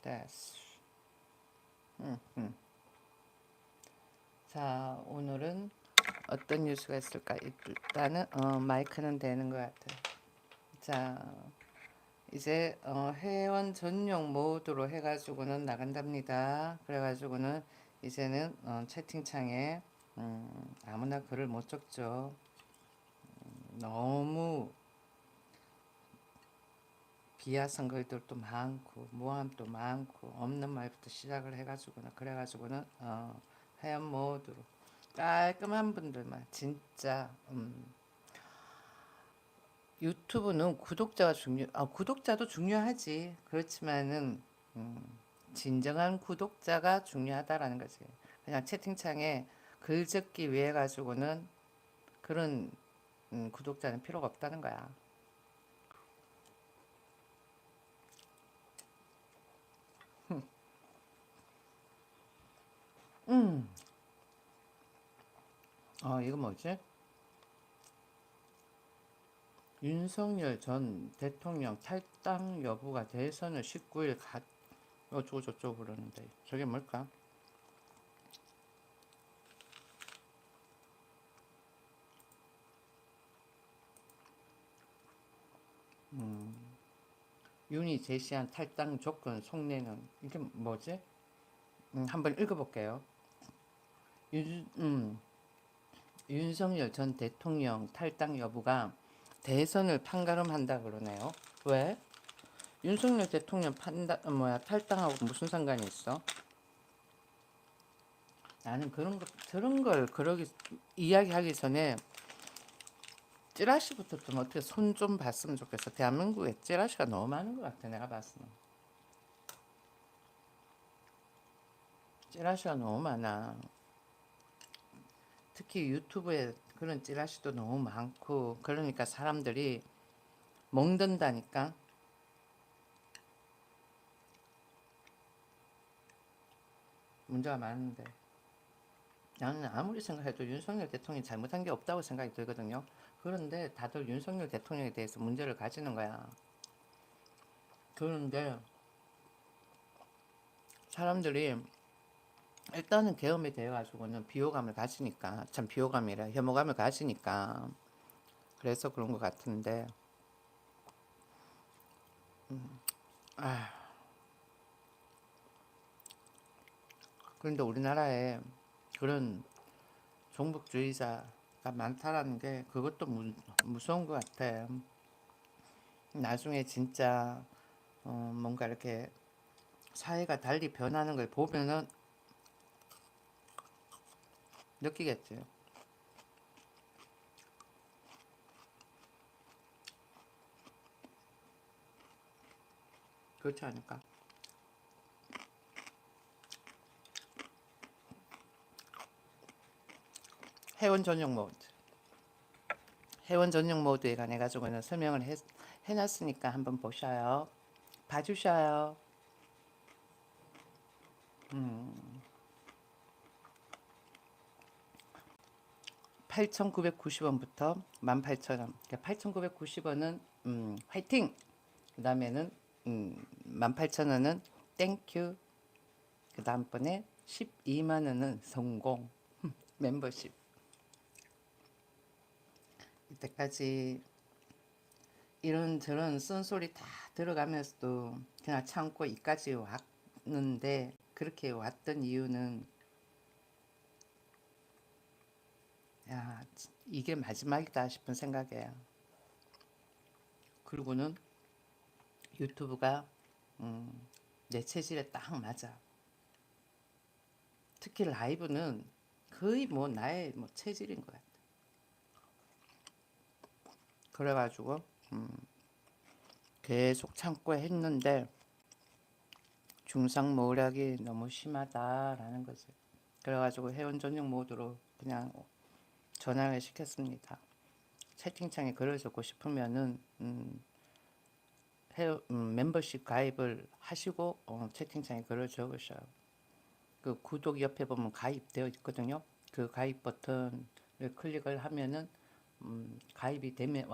됐어. 음, 음. 자, 오늘은 어떤 뉴스가 있을까? 일단은 마이크는 되는 것 같아. 자, 이제 회원 전용 모드로 해가지고는 나간답니다. 그래가지고는 이제는 채팅창에 아무나 글을 못 적죠. 너무 비하성 글들도 많고 모함도 많고 없는 말부터 시작을 해가지고는 그래가지고는 회원 모드로 깔끔한 분들만 진짜 유튜브는 구독자도 중요하지. 그렇지만은 진정한 구독자가 중요하다라는 거지. 그냥 채팅창에 글 적기 위해 가지고는 그런 구독자는 필요가 없다는 거야. 음. 이거 뭐지? 윤석열 전 대통령 탈당 여부가 대선을 19일 어쩌고 저쩌고 그러는데 저게 뭘까? 윤이 제시한 탈당 조건 속내는 이게 뭐지? 한번 읽어볼게요. 윤, 음, 윤석열 전 대통령 탈당 여부가 대선을 판가름한다 그러네요. 왜? 윤석열 대통령 탈당하고 무슨 상관이 있어? 나는 그런 걸 그러기 이야기하기 전에 찌라시부터 좀 어떻게 손 좀 봤으면 좋겠어. 대한민국에 찌라시가 너무 많은 것 같아. 내가 봤을 때 찌라시가 너무 많아. 특히 유튜브에 그런 찌라시도 너무 많고 그러니까 사람들이 멍든다니까. 문제가 많은데 나는 아무리 생각해도 윤석열 대통령이 잘못한 게 없다고 생각이 들거든요. 그런데 다들 윤석열 대통령에 대해서 문제를 가지는 거야. 그런데 사람들이 일단은 계엄에 대해 가지고는 비호감을 가지니까 참 비호감이라 혐오감을 가지니까 그래서 그런 것 같은데 아 그런데 우리나라에 그런 종북주의자가 많다라는 게 그것도 무서운 것 같아. 나중에 진짜 뭔가 이렇게 사회가 달리 변하는 걸 보면은 느끼겠지. 그렇지 않을까? 회원 전용 모드. 회원 전용 모드에 관해 가지고는 설명을 해놨으니까 한번 보셔요. 봐주셔요. 8,990원부터 18,000원. 그러니까 8,990원은 화이팅. 그다음에는 18,000원은 땡큐. 그 다음번에 12만 원은 성공. 멤버십. 이때까지 이런저런 쓴소리 다 들어가면서도 그냥 참고 이까지 왔는데 그렇게 왔던 이유는 야 이게 마지막이다 싶은 생각이에요. 그리고는 유튜브가 내 체질에 딱 맞아. 특히 라이브는 거의 뭐 나의 뭐 체질인 것 같아. 그래가지고 계속 참고 했는데 중상모략이 너무 심하다라는 거지. 그래가지고 회원 전용 모드로 그냥 전환을 시켰습니다. 채팅창에 글을 적고 싶으면은 멤버십 가입을 하시고 채팅창에 글을 적으셔요. 그 구독 옆에 보면 가입되어 있거든요. 그 가입 버튼을 클릭을 하면은 가입이 되면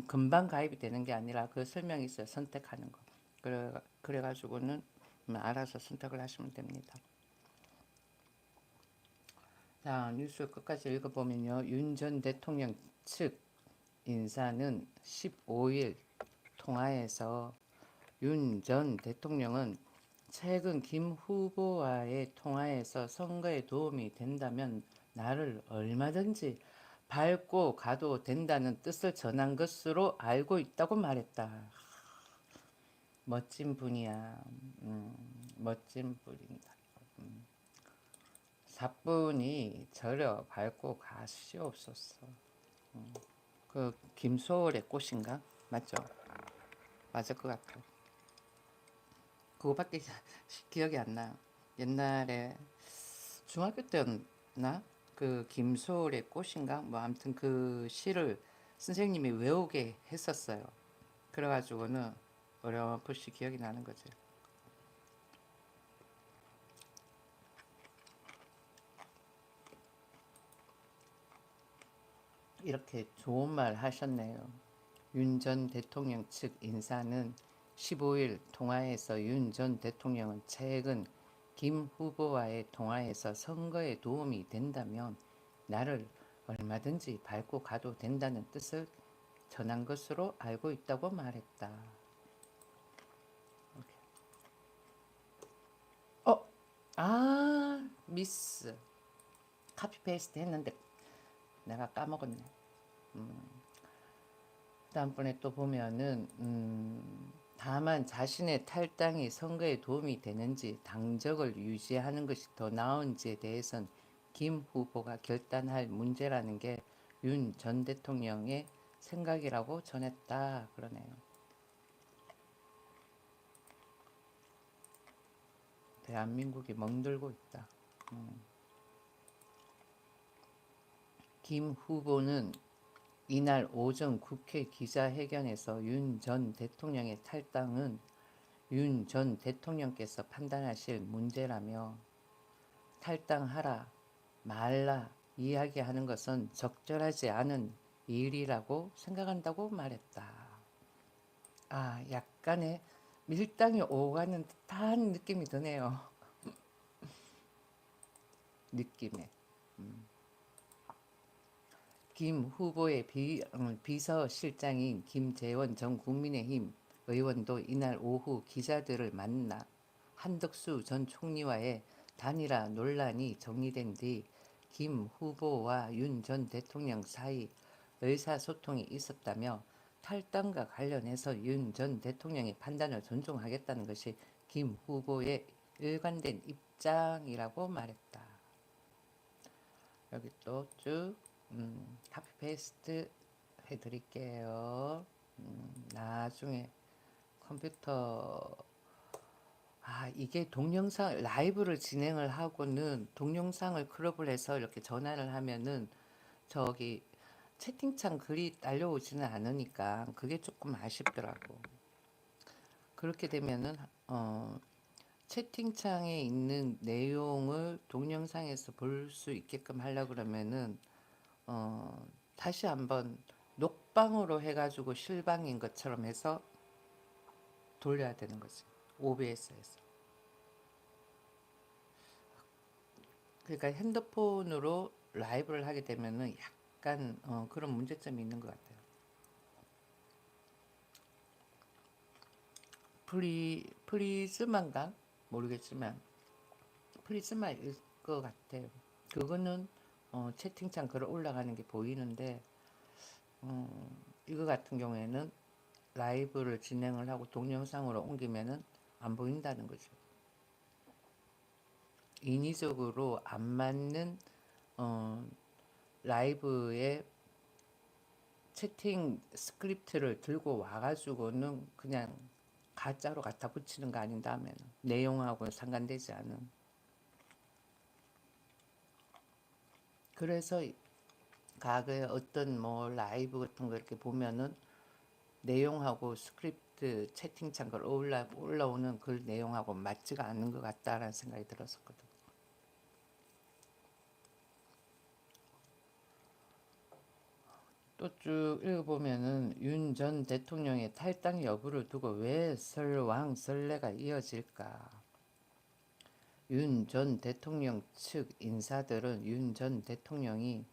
금방 가입이 되는 게 아니라 그 설명이 있어요. 선택하는 거. 그래가지고는 알아서 선택을 하시면 됩니다. 자, 뉴스 끝까지 읽어보면요. 윤 전 대통령 측 인사는 15일 통화에서 윤 전 대통령은 최근 김 후보와의 통화에서 선거에 도움이 된다면 나를 얼마든지 밟고 가도 된다는 뜻을 전한 것으로 알고 있다고 말했다. 멋진 분이야. 멋진 분이다. 사뿐히 저려 밟고 가시옵소서. 그 김소월의 꽃인가? 맞죠? 맞을 것 같아요. 그거밖에 기억이 안 나요. 옛날에 중학교 때였나? 그 김소월의 꽃인가? 뭐 아무튼 그 시를 선생님이 외우게 했었어요. 그래가지고는 어렴풋이 기억이 나는 거죠. 이렇게 좋은 말 하셨네요. 윤 전 대통령 측 인사는 15일 통화에서 윤 전 대통령은 최근 김 후보와의 통화에서 선거에 도움이 된다면 나를 얼마든지 밟고 가도 된다는 뜻을 전한 것으로 알고 있다고 말했다. 어? 미스. 카피 페이스트 했는데 내가 까먹었네. 다음번에 또 보면은 다만 자신의 탈당이 선거에 도움이 되는지 당적을 유지하는 것이 더 나은지에 대해선 김 후보가 결단할 문제라는 게 윤 전 대통령의 생각이라고 전했다 그러네요. 대한민국이 멍들고 있다. 김 후보는 이날 오전 국회 기자회견에서 윤 전 대통령의 탈당은 윤 전 대통령께서 판단하실 문제라며 탈당하라 말라 이야기하는 것은 적절하지 않은 일이라고 생각한다고 말했다. 약간의 밀당이 오가는 듯한 느낌이 드네요. 느낌에. 김 후보의 비서실장인 김재원 전 국민의힘 의원도 이날 오후 기자들을 만나 한덕수 전 총리와의 단일화 논란이 정리된 뒤 김 후보와 윤 전 대통령 사이 의사소통이 있었다며 탈당과 관련해서 윤 전 대통령의 판단을 존중하겠다는 것이 김 후보의 일관된 입장이라고 말했다. 여기 또 쭉 카피 페이스트 해드릴게요. 나중에 컴퓨터 이게 동영상 라이브를 진행을 하고는 동영상을 크롭을 해서 이렇게 전환을 하면은 저기 채팅창 글이 딸려오지는 않으니까 그게 조금 아쉽더라고. 그렇게 되면은 채팅창에 있는 내용을 동영상에서 볼 수 있게끔 하려 그러면은 다시 한번 녹방으로 해가지고 실방인 것처럼 해서 돌려야 되는 거지. OBS에서. 그러니까 핸드폰으로 라이브를 하게 되면은 약간 그런 문제점이 있는 것 같아요. 프리즈만가 모르겠지만 프리즈마일 것 같아요. 그거는 채팅창 글 올라가는 게 보이는데 이거 같은 경우에는 라이브를 진행을 하고 동영상으로 옮기면은 안 보인다는 거죠. 인위적으로 안 맞는 라이브에 채팅 스크립트를 들고 와가지고는 그냥 가짜로 갖다 붙이는 거 아닌다면 내용하고 상관되지 않은. 그래서 과거에 어떤 뭐 라이브 같은 거 이렇게 보면은 내용하고 스크립트 채팅창 걸 올라오는 그 내용하고 맞지가 않는 것 같다라는 생각이 들었었거든. 또 쭉 읽어보면은 윤 전 대통령의 탈당 여부를 두고 왜 설왕설래가 이어질까? 윤 전 대통령 측 인사들은 윤 전 대통령이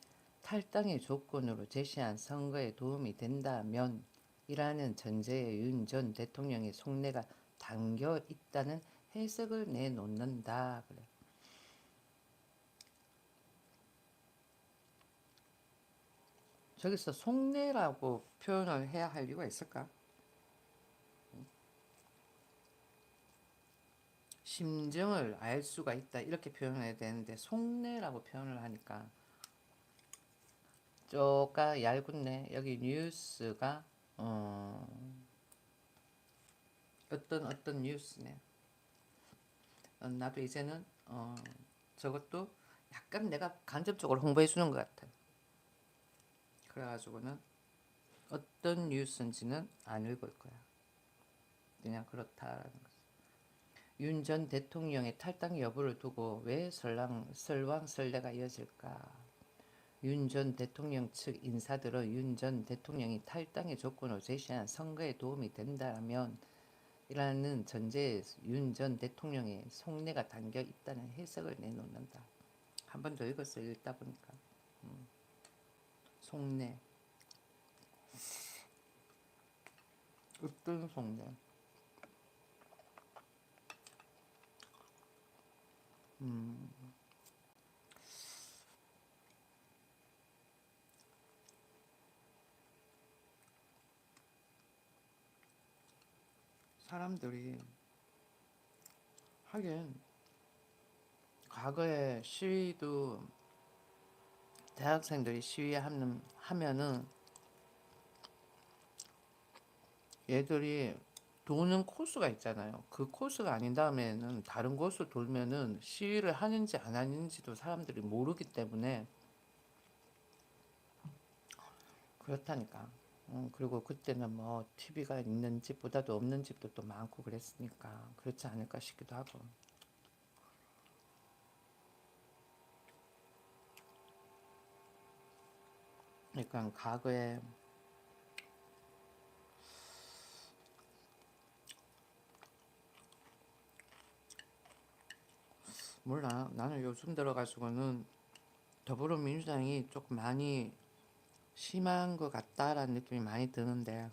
탈당의 조건으로 제시한 선거에 도움이 된다면 이라는 전제에 윤 전 대통령의 속내가 담겨 있다는 해석을 내놓는다. 그래. 저기서 속내라고 표현을 해야 할 이유가 있을까? 심정을 알 수가 있다 이렇게 표현해야 되는데 속내라고 표현을 하니까 쪼까 얇군네. 여기 뉴스가 어떤 뉴스네. 나도 이제는 저것도 약간 내가 간접적으로 홍보해 주는 것 같아. 그래가지고는 어떤 뉴스인지는 안 읽을 거야. 그냥 그렇다라는 거지. 윤 전 대통령의 탈당 여부를 두고 왜 설왕설래가 이어질까? 윤 전 대통령 측 인사들은 윤 전 대통령이 탈당의 조건으로 제시한 선거에 도움이 된다면 이라는 전제에 윤 전 대통령의 속내가 담겨 있다는 해석을 내놓는다. 한 번 더 읽었어요. 읽다 보니까. 속내. 어떤 속내? 사람들이 하긴 과거에 시위도 대학생들이 하면은 얘들이 도는 코스가 있잖아요. 그 코스가 아닌 다음에는 다른 곳을 돌면은 시위를 하는지 안 하는지도 사람들이 모르기 때문에 그렇다니까. 그리고 그때는 뭐 TV가 있는 집보다도 없는 집도 또 많고 그랬으니까 그렇지 않을까 싶기도 하고. 그러니까 과거에 몰라. 나는 요즘 들어가지고는 더불어민주당이 조금 많이 심한 것 같다라는 느낌이 많이 드는데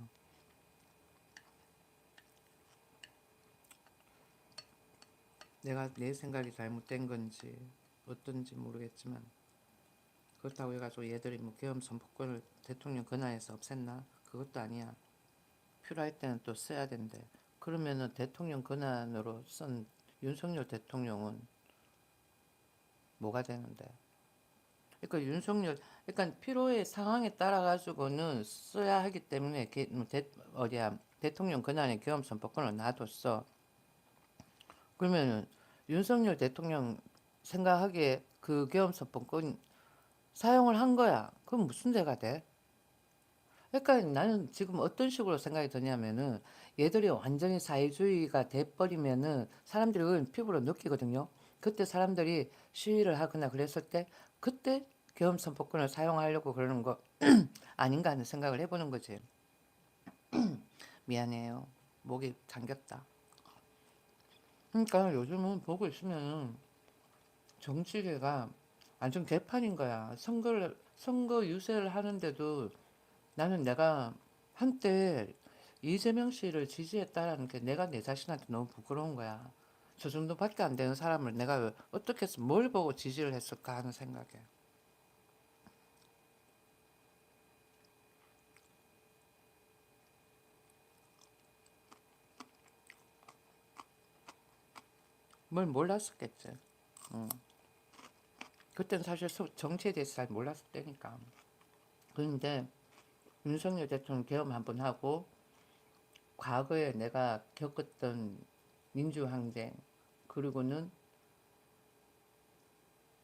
내가 내 생각이 잘못된 건지 어떤지 모르겠지만 그렇다고 해가지고 얘들이 뭐 계엄 선포권을 대통령 권한에서 없앴나? 그것도 아니야. 필요할 때는 또 써야 된대. 그러면은 대통령 권한으로 쓴 윤석열 대통령은 뭐가 되는데? 그러니까 그러니까 필요의 상황에 따라 가지고는 써야 하기 때문에 대통령 권한의 계엄 선포권을 놔뒀어. 그러면은 윤석열 대통령 생각하기에 그 계엄 선포권 사용을 한 거야. 그럼 무슨 죄가 돼? 그러니까 나는 지금 어떤 식으로 생각이 드냐면은 얘들이 완전히 사회주의가 돼버리면은 사람들이 그걸 피부로 느끼거든요. 그때 사람들이 시위를 하거나 그랬을 때 그때 계엄 선포권을 사용하려고 그러는 거 아닌가 하는 생각을 해보는 거지. 미안해요. 목이 잠겼다. 그러니까 요즘은 보고 있으면은 정치계가 완전 개판인 거야. 선거 유세를 하는데도 나는 내가 한때 이재명 씨를 지지했다라는 게 내가 내 자신한테 너무 부끄러운 거야. 저 정도밖에 안 되는 사람을 내가 어떻게 해서 뭘 보고 지지를 했을까 하는 생각에. 뭘 몰랐었겠지. 응. 그때는 사실 정치에 대해서 잘 몰랐을 때니까. 그런데 윤석열 대통령 경험 한번 하고 과거에 내가 겪었던 민주항쟁 그리고는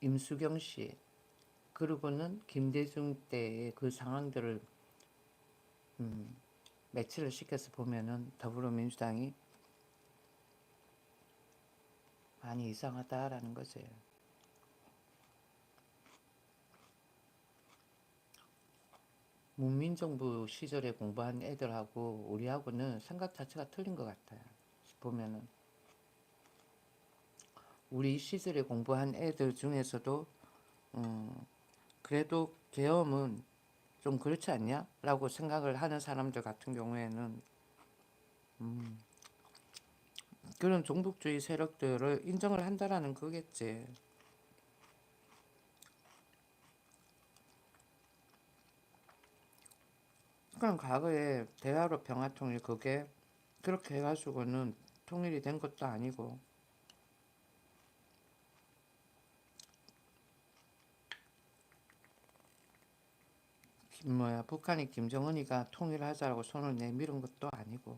임수경 씨 그리고는 김대중 때의 그 상황들을 매치를 시켜서 보면은 더불어민주당이 많이 이상하다라는 거지. 문민정부 시절에 공부한 애들하고 우리하고는 생각 자체가 틀린 것 같아요. 보면은 우리 시절에 공부한 애들 중에서도 그래도 계엄은 좀 그렇지 않냐? 라고 생각을 하는 사람들 같은 경우에는 그런 종북주의 세력들을 인정을 한다라는 거겠지. 그럼 과거에 대화로 평화통일 그게 그렇게 해가지고는 통일이 된 것도 아니고 북한이 김정은이가 통일하자고 손을 내밀은 것도 아니고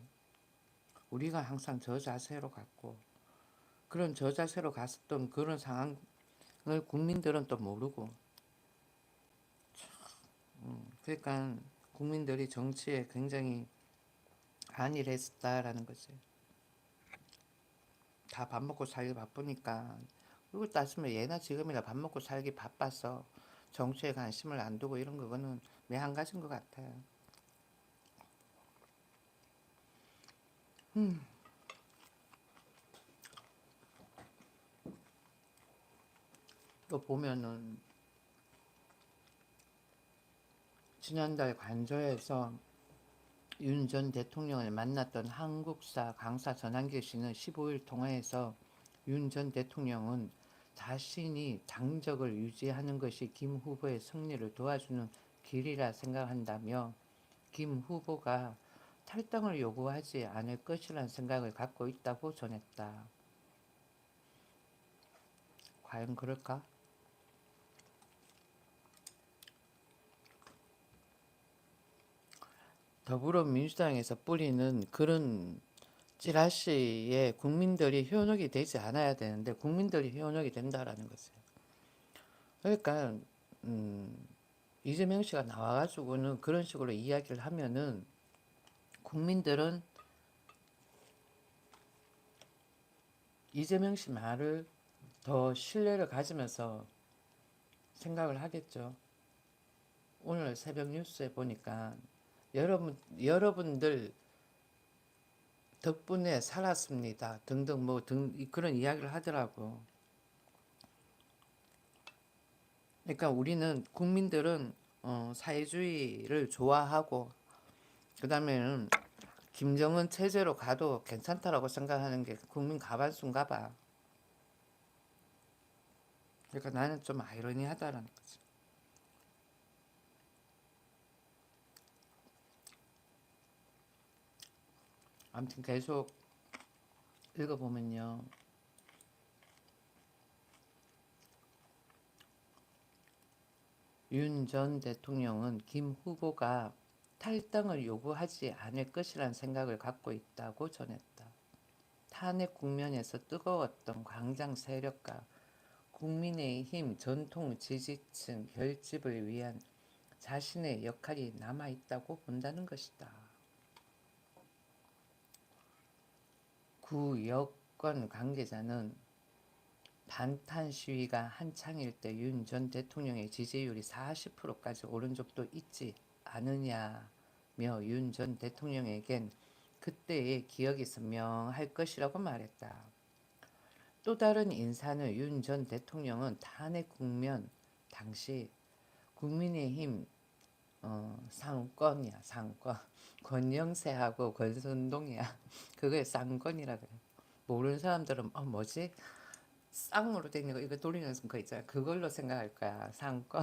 우리가 항상 저 자세로 갔고 그런 저 자세로 갔었던 그런 상황을 국민들은 또 모르고 그러니까 국민들이 정치에 굉장히 안일했었다라는 거지. 다 밥 먹고 살기 바쁘니까 그리고 따지면 예나 지금이나 밥 먹고 살기 바빠서 정치에 관심을 안 두고 이런 거는 매한가지인 것 같아요. 또 보면은 지난달 관저에서 윤 전 대통령을 만났던 한국사 강사 전한길 씨는 15일 통화에서 윤 전 대통령은 자신이 당적을 유지하는 것이 김 후보의 승리를 도와주는 길이라 생각한다며 김 후보가 탈당을 요구하지 않을 것이라는 생각을 갖고 있다고 전했다. 과연 그럴까? 더불어민주당에서 뿌리는 그런 찌라시에 국민들이 현혹이 되지 않아야 되는데 국민들이 현혹이 된다라는 거죠. 그러니까 이재명 씨가 나와가지고는 그런 식으로 이야기를 하면은 국민들은 이재명 씨 말을 더 신뢰를 가지면서 생각을 하겠죠. 오늘 새벽 뉴스에 보니까 여러분들 덕분에 살았습니다. 등등 그런 이야기를 하더라고. 그러니까 우리는 국민들은 사회주의를 좋아하고 그 다음에는 김정은 체제로 가도 괜찮다라고 생각하는 게 국민 가반수인가 봐. 그러니까 나는 좀 아이러니하다라는 거지. 아무튼 계속 읽어보면요. 윤 전 대통령은 김 후보가 탈당을 요구하지 않을 것이라는 생각을 갖고 있다고 전했다. 탄핵 국면에서 뜨거웠던 광장 세력과 국민의힘 전통 지지층 결집을 위한 자신의 역할이 남아있다고 본다는 것이다. 구 여권 관계자는 반탄 시위가 한창일 때 윤 전 대통령의 지지율이 40%까지 오른 적도 있지 않으냐며 윤 전 대통령에겐 그때의 기억이 선명할 것이라고 말했다. 또 다른 인사는 윤 전 대통령은 탄핵 국면 당시 국민의힘 상권이야 상권 권영세하고 권선동이야 그걸 쌍권이라 그래. 모르는 사람들은 뭐지 쌍으로 된 거 이거 돌리는 거 있잖아 그걸로 생각할 거야 상권.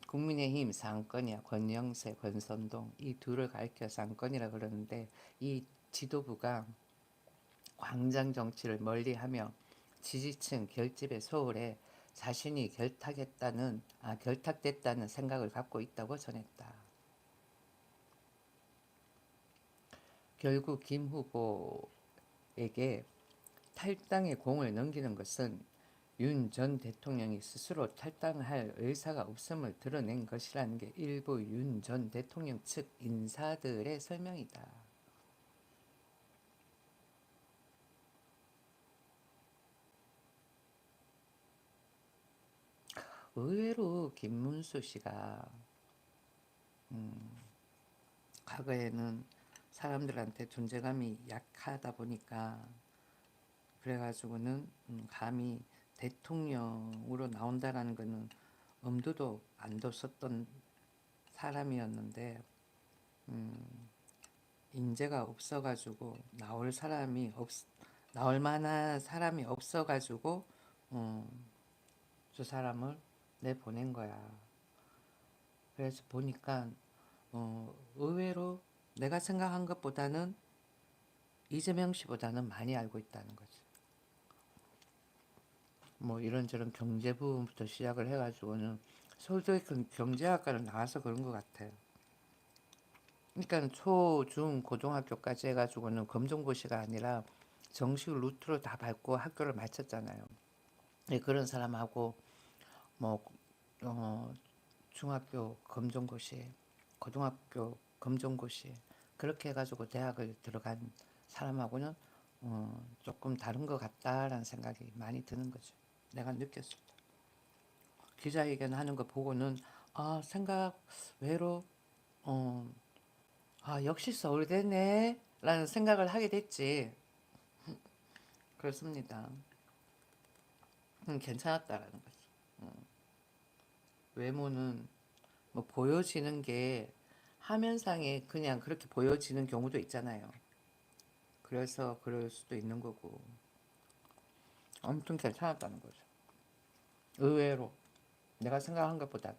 국민의힘 상권이야 권영세 권선동 이 둘을 가리켜 상권이라 그러는데 이 지도부가 광장 정치를 멀리하며 지지층 결집의 소홀에 자신이 결탁됐다는 생각을 갖고 있다고 전했다. 결국 김 후보에게 탈당의 공을 넘기는 것은 윤 전 대통령이 스스로 탈당할 의사가 없음을 드러낸 것이라는 게 일부 윤 전 대통령 측 인사들의 설명이다. 의외로 김문수 씨가 과거에는 사람들한테 존재감이 약하다 보니까 그래가지고는 감히 대통령으로 나온다라는 거는 엄두도 안 뒀었던 사람이었는데 인재가 없어가지고 나올 만한 사람이 없어가지고 저 사람을 내보낸 거야. 그래서 보니까 의외로 내가 생각한 것보다는 이재명 씨보다는 많이 알고 있다는 거지. 뭐 이런저런 경제 부분부터 시작을 해가지고는 서울대 경제학과를 나와서 그런 것 같아요. 그러니까 초, 중, 고등학교까지 해가지고는 검정고시가 아니라 정식 루트로 다 밟고 학교를 마쳤잖아요. 네, 그런 사람하고 뭐 중학교 검정고시, 고등학교 검정고시 그렇게 해가지고 대학을 들어간 사람하고는 조금 다른 것 같다라는 생각이 많이 드는 거죠. 내가 느꼈을 때. 기자회견 하는 거 보고는 생각 외로 어, 역시 서울대네 라는 생각을 하게 됐지. 그렇습니다. 괜찮았다라는 거지. 외모는 뭐 보여지는 게 화면상에 그냥 그렇게 보여지는 경우도 있잖아요. 그래서 그럴 수도 있는 거고. 아무튼 괜찮았다는 거죠. 의외로 내가 생각한 것보다는.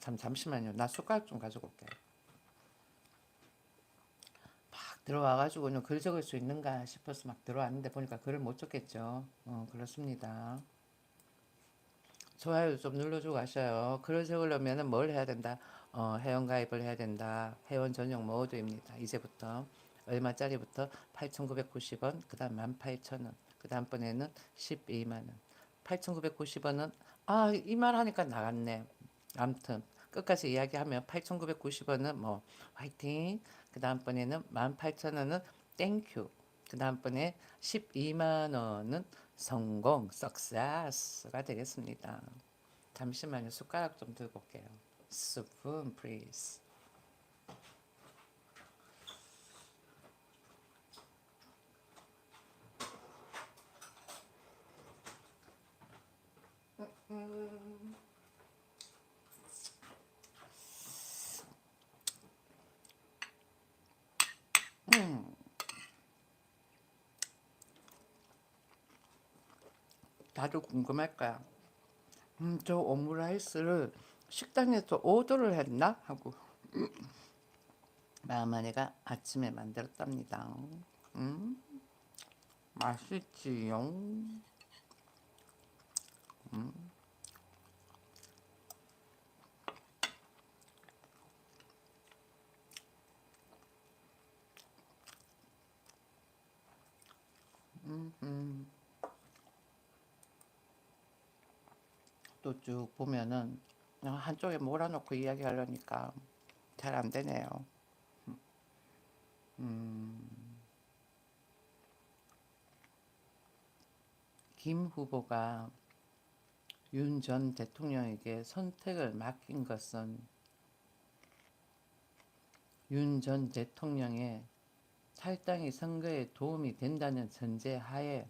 참 잠시만요. 나 숟가락 좀 가지고 올게요. 막 들어와가지고는 글 적을 수 있는가 싶어서 막 들어왔는데 보니까 글을 못 적겠죠. 그렇습니다. 좋아요 좀 눌러주고 가셔요. 글을 적으려면 뭘 해야 된다? 회원가입을 해야 된다. 회원 전용 모드입니다. 이제부터 얼마짜리부터 8,990원, 그 다음 18,000원, 그 다음번에는 12만원. 8,990원은 이 말 하니까 나갔네. 아무튼 끝까지 이야기하면 8,990원은 뭐 화이팅, 그 다음번에는 18,000원은 땡큐, 그 다음번에 12만원은 성공, 석세스가 되겠습니다. 잠시만요. 숟가락 좀 들고 올게요. Spoon, please. 다들 궁금할 거야. 저 오므라이스를 식당에서 오더를 했나? 하고 마마네가 아침에 만들었답니다. 맛있지요? 또 쭉 보면은 한쪽에 몰아놓고 이야기하려니까 잘 안 되네요. 김 후보가 윤 전 대통령에게 선택을 맡긴 것은 윤 전 대통령의 탈당이 선거에 도움이 된다는 전제하에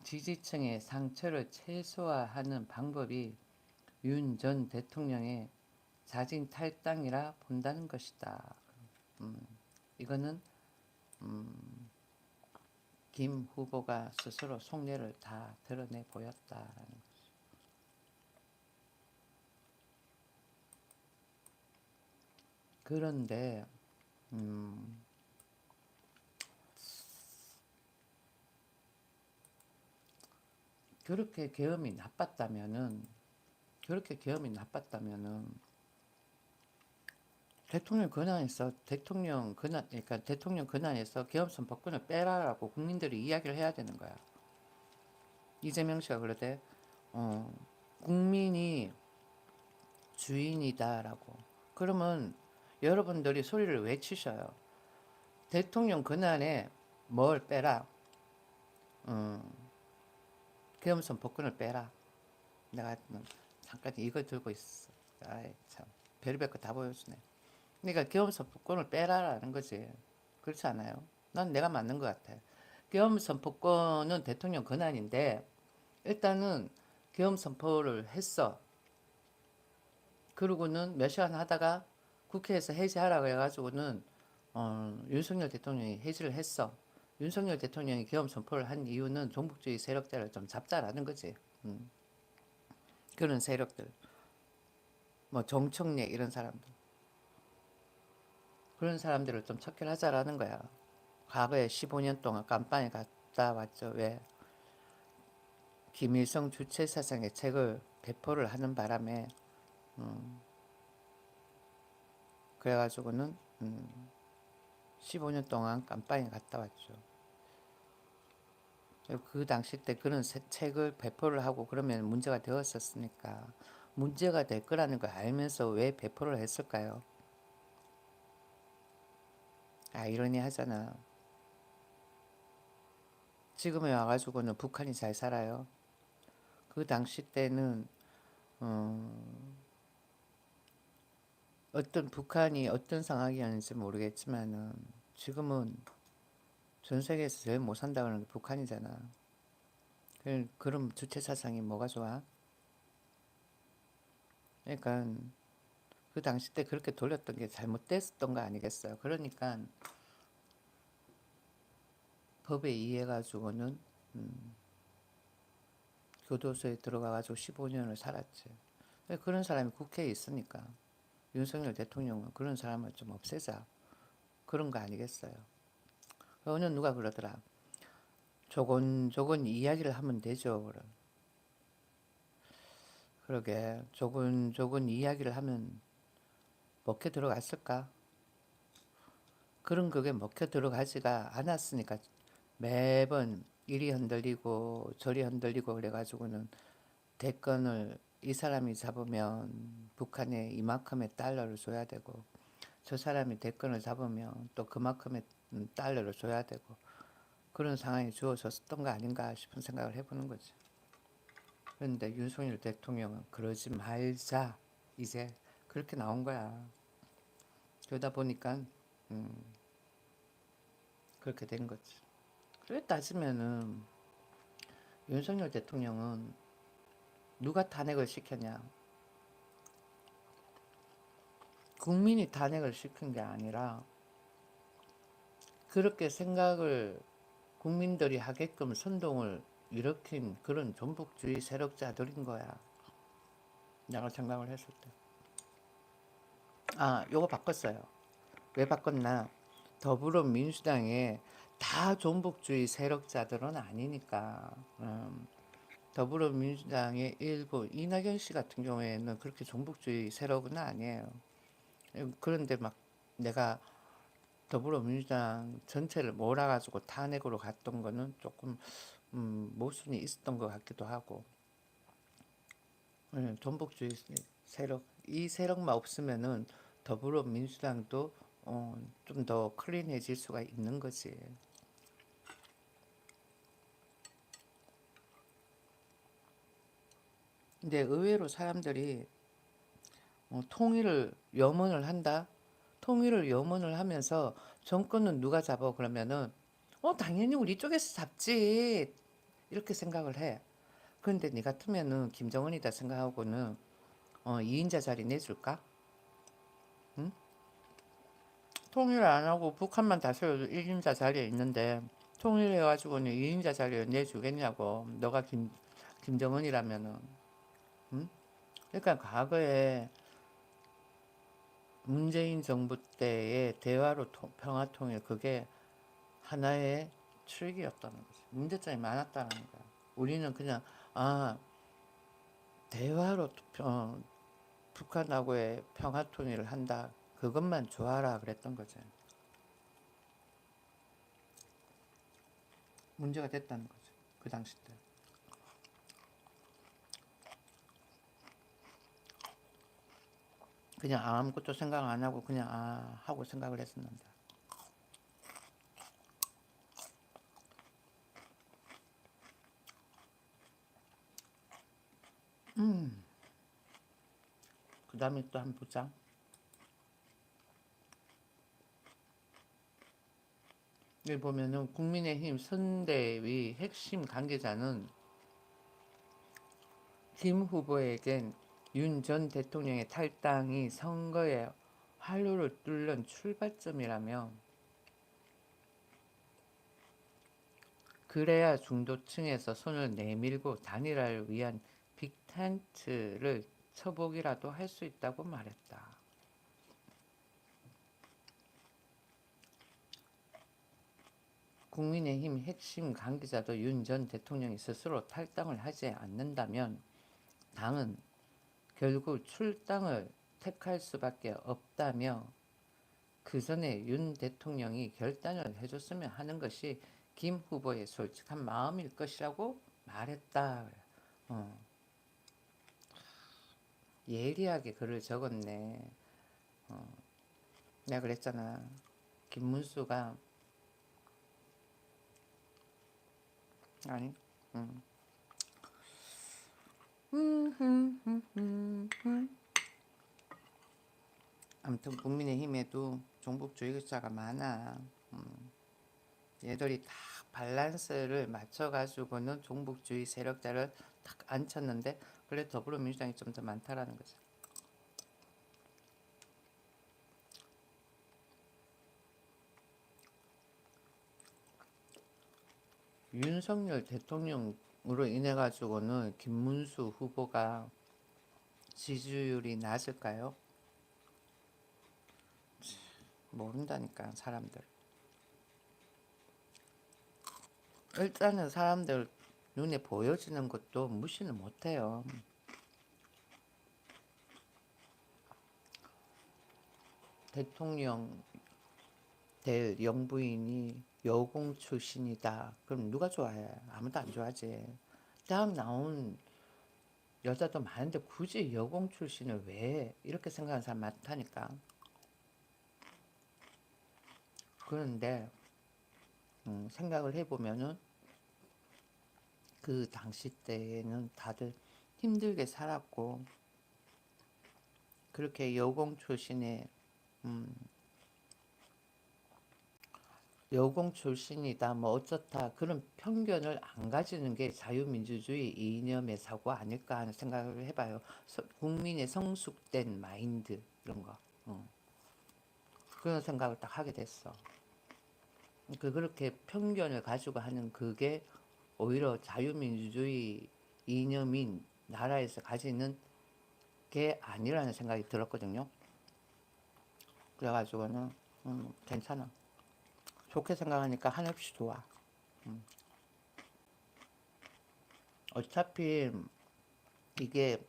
지지층의 상처를 최소화하는 방법이 윤 전 대통령의 자진 탈당이라 본다는 것이다. 이거는 김 후보가 스스로 속내를 다 드러내 보였다라는 거죠. 그런데 그렇게 계엄이 나빴다면은 대통령 권한에서 계엄선 법권을 빼라라고 국민들이 이야기를 해야 되는 거야. 이재명 씨가 그러대. 국민이 주인이다라고. 그러면 여러분들이 소리를 외치셔요. 대통령 권한에 뭘 빼라. 계엄선 법권을 빼라. 내가 잠깐 이거 들고 있어. 아이 참 별의별 거 다 보여주네. 그러니까 계엄선 법권을 빼라라는 거지. 그렇지 않아요? 난 내가 맞는 것 같아. 계엄 선포권은 대통령 권한인데 일단은 계엄 선포를 했어. 그러고는 몇 시간 하다가 국회에서 해제하라고 해가지고는 윤석열 대통령이 해지를 했어. 윤석열 대통령이 계엄 선포를 한 이유는 종북주의 세력자를 좀 잡자라는 거지. 음, 그런 세력들, 뭐 정청래 이런 사람들, 그런 사람들을 좀 척결하자라는 거야. 과거에 15년 동안 깜빵에 갔다 왔죠. 왜? 김일성 주체 사상의 책을 배포를 하는 바람에 그래가지고는 15년 동안 깜빵에 갔다 왔죠. 그 당시 때 그런 책을 배포를 하고 그러면 문제가 되었었으니까 문제가 될 거라는 걸 알면서 왜 배포를 했을까요? 아이러니하잖아. 지금에 와가지고는 북한이 잘 살아요. 그 당시 때는 어떤 북한이 어떤 상황이었는지 모르겠지만은 지금은 전 세계에서 제일 못 산다고 하는 게 북한이잖아. 그럼 주체 사상이 뭐가 좋아? 그러니까 그 당시 때 그렇게 돌렸던 게 잘못됐었던 거 아니겠어요? 그러니까 법에 의해 가지고는 교도소에 들어가 가지고 15년을 살았지. 그런 사람이 국회에 있으니까 윤석열 대통령은 그런 사람을 좀 없애자 그런 거 아니겠어요? 어느 누가 그러더라. 조곤조곤 이야기를 하면 되죠. 그러게 조곤조곤 이야기를 하면 먹혀 들어갔을까? 그런 그게 먹혀 들어가지가 않았으니까 매번 이리 흔들리고 저리 흔들리고 그래가지고는 대권을 이 사람이 잡으면 북한에 이만큼의 달러를 줘야 되고 저 사람이 대권을 잡으면 또 그만큼의 달러를 줘야 되고 그런 상황이 주어졌던 거 아닌가 싶은 생각을 해보는 거지. 그런데 윤석열 대통령은 그러지 말자 이제 그렇게 나온 거야. 그러다 보니까 그렇게 된 거지. 그래 따지면은 윤석열 대통령은 누가 탄핵을 시켰냐? 국민이 탄핵을 시킨 게 아니라 그렇게 생각을 국민들이 하게끔 선동을 일으킨 그런 전북주의 세력자들인 거야. 내가 생각을 했을 때. 요거 바꿨어요. 왜 바꿨나? 더불어민주당에 다 전북주의 세력자들은 아니니까. 더불어민주당의 일부 이낙연 씨 같은 경우에는 그렇게 전북주의 세력은 아니에요. 그런데 막 내가 더불어민주당 전체를 몰아가지고 탄핵으로 갔던 거는 조금 모순이 있었던 것 같기도 하고 전복주의 세력 이 세력만 없으면은 더불어민주당도 좀 더 클린해질 수가 있는 거지. 근데 의외로 사람들이 통일을 염원을 한다. 통일을 염원을 하면서 정권은 누가 잡아 그러면은 당연히 우리 쪽에서 잡지 이렇게 생각을 해. 그런데 니 같으면은 김정은이다 생각하고는 2인자 자리 내줄까? 응? 통일 안 하고 북한만 다스려도 1인자 자리에 있는데 통일해가지고는 2인자 자리에 내주겠냐고. 너가 김정은이라면은. 응? 그러니까 과거에 문재인 정부 때의 대화로 평화통일 그게 하나의 출기였다는 거지. 문제점이 많았다는 거야. 우리는 그냥 대화로 북한하고의 평화통일을 한다. 그것만 좋아라 그랬던 거지. 문제가 됐다는 거지. 그 당시 때. 그냥 아무것도 생각 안 하고 그냥 하고 생각을 했었는데. 그 다음에 또 한번 보자. 여기 보면은 국민의힘 선대위 핵심 관계자는 김 후보에겐 윤 전 대통령의 탈당이 선거에 활로를 뚫는 출발점이라며, 그래야 중도층에서 손을 내밀고 단일화를 위한 빅텐트를 쳐보기라도 할 수 있다고 말했다. 국민의힘 핵심 관계자도 윤 전 대통령이 스스로 탈당을 하지 않는다면 당은 결국 출당을 택할 수밖에 없다며, 그 전에 윤 대통령이 결단을 해줬으면 하는 것이 김 후보의 솔직한 마음일 것이라고 말했다. 어, 예리하게 글을 적었네. 내가 그랬잖아. 김문수가 아니. 음. 아무튼 국민의힘에도 종북주의자가 많아. 얘들이 다 밸런스를 맞춰가지고는 종북주의 세력자를 딱 앉혔는데, 그래 더불어민주당이 좀 더 많다라는 거지. 윤석열 대통령으로 인해 가지고는 김문수 후보가 지지율이 낮을까요? 모른다니까 사람들. 일단은 사람들 눈에 보여지는 것도 무시는 못해요. 대통령 될 영부인이 여공 출신이다. 그럼 누가 좋아해? 아무도 안 좋아하지. 대학 나온 여자도 많은데 굳이 여공 출신을 왜 이렇게 생각하는 사람 많다니까. 그런데 생각을 해보면은 그 당시 때에는 다들 힘들게 살았고, 그렇게 여공 출신의 여공 출신이다 뭐 어쩌다 그런 편견을 안 가지는 게 자유민주주의 이념의 사고 아닐까 하는 생각을 해봐요. 국민의 성숙된 마인드 이런 거. 그런 생각을 딱 하게 됐어. 그렇게 편견을 가지고 하는 그게 오히려 자유민주주의 이념인 나라에서 가지는 게 아니라는 생각이 들었거든요. 그래가지고는 괜찮아. 좋게 생각하니까 한없이 좋아. 어차피 이게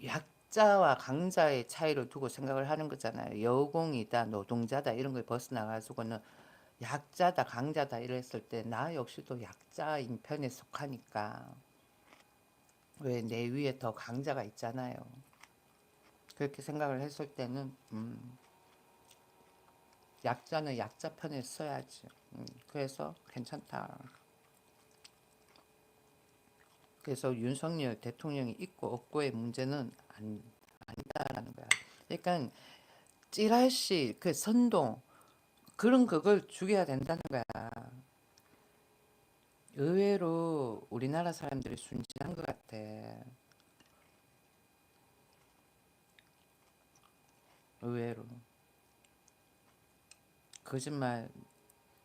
약자와 강자의 차이를 두고 생각을 하는 거잖아요. 여공이다, 노동자다 이런 걸 벗어나가지고는 약자다, 강자다 이랬을 때 나 역시도 약자인 편에 속하니까, 왜 내 위에 더 강자가 있잖아요. 그렇게 생각을 했을 때는 약자는 약자 편에 서야지. 그래서 괜찮다. 그래서 윤석열 대통령이 있고 없고의 문제는 아니다라는 거야. 그러니까 찌라시 그 선동 그런 그걸 죽여야 된다는 거야. 의외로 우리나라 사람들이 순진한 것 같아. 의외로 거짓말,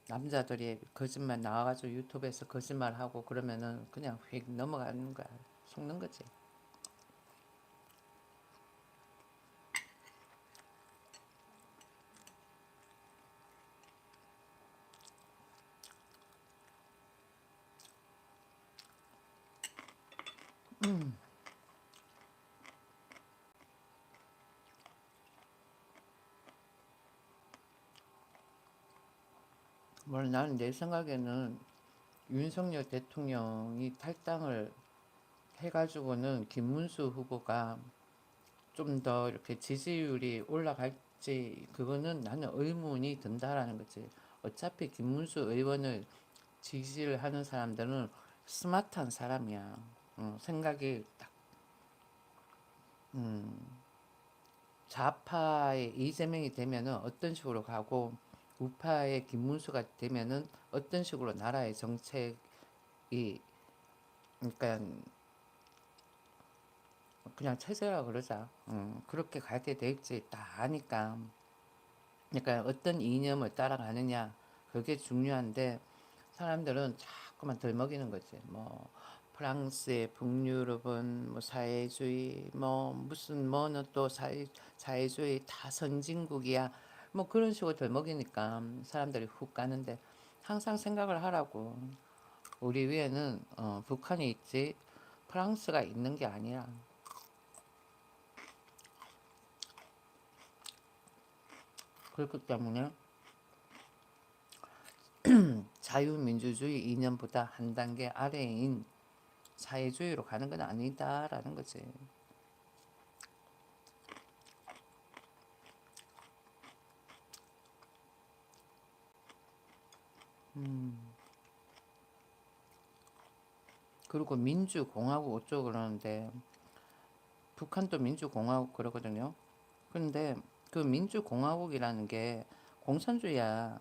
남자들이 거짓말 나와가지고 유튜브에서 거짓말하고 그러면은 그냥 휙 넘어가는 거야. 속는 거지. 뭘 나는 내 생각에는 윤석열 대통령이 탈당을 해가지고는 김문수 후보가 좀 더 이렇게 지지율이 올라갈지 그거는 나는 의문이 든다라는 거지. 어차피 김문수 의원을 지지를 하는 사람들은 스마트한 사람이야. 생각이 딱 좌파의 이재명이 되면은 어떤 식으로 가고 우파의 김문수가 되면은 어떤 식으로 나라의 정책이, 그러니까 그냥 체제라 그러자. 그렇게 가게 될지 다 아니까. 그러니까 어떤 이념을 따라가느냐 그게 중요한데 사람들은 자꾸만 덜먹이는 거지. 뭐 프랑스의 북유럽은 뭐 사회주의, 뭐 무슨 뭐는 또 사회주의 다 선진국이야. 뭐 그런 식으로 덜먹이니까 사람들이 훅 가는데 항상 생각을 하라고. 우리 위에는 북한이 있지 프랑스가 있는 게 아니야. 그렇기 때문에 자유민주주의 이념보다 한 단계 아래인 사회주의로 가는 건 아니다라는 거지. 그리고 민주공화국 어쩌고 그러는데 북한도 민주공화국 그러거든요. 그런데 그 민주공화국이라는 게 공산주의야.